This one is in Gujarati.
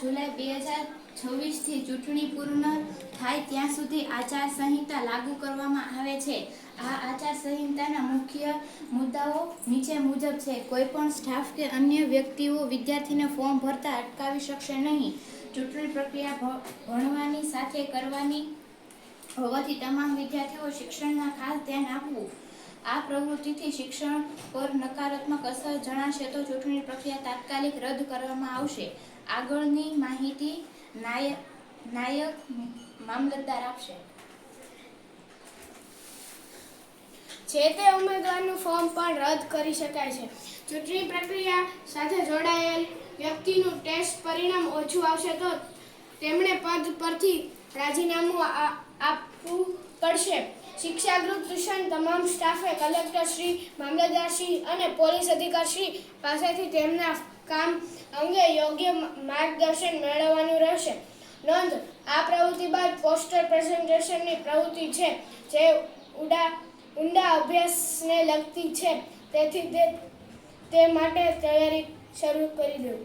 જુલાઈ 2026થી ચૂંટણી પૂર્ણ થાય ત્યાં સુધી આચારસંહિતા લાગુ કરવામાં આવે છે. આ આચારસંહિતાના મુખ્ય મુદ્દાઓ નીચે મુજબ છે. કોઈપણ સ્ટાફ કે અન્ય વ્યક્તિઓ વિદ્યાર્થીને ફોર્મ ભરતા અટકાવી શકશે નહીં. ચૂંટણી પ્રક્રિયા ભણવાની સાથે કરવાની હોવાથી તમામ વિદ્યાર્થીઓ શિક્ષણમાં ખાસ ધ્યાન આપવું. આ પ્રવૃત્તિથી શિક્ષણ પર નકારાત્મક અસર જણાશે તો ચૂંટણી પ્રક્રિયા તાત્કાલિક રદ કરવામાં આવશે. આગળની માહિતી નાયબ મામલતદાર આપશે. જે તે ઉમેદવારનું ફોર્મ પણ રદ કરી શકાય છે. ચૂંટણી પ્રક્રિયા સાથે જોડાયેલ વ્યક્તિનું ટેસ્ટ પરિણામ ઓછું આવશે તો તેમણે પદ પરથી રાજીનામું આપવું પડશે. શિક્ષાગૃહ ટ્યુશન તમામ સ્ટાફે કલેક્ટરશ્રી, મામલતદારશ્રી અને પોલીસ અધિકારીશ્રી પાસેથી તેમના કામ અંગે યોગ્ય માર્ગદર્શન મેળવવાનું રહેશે. નોંધ: આ પ્રવૃત્તિ બાદ પોસ્ટર પ્રેઝન્ટેશનની પ્રવૃત્તિ છે જે ઊંડા અભ્યાસને લગતી છે, તેથી તે માટે તૈયારી શરૂ કરી દો.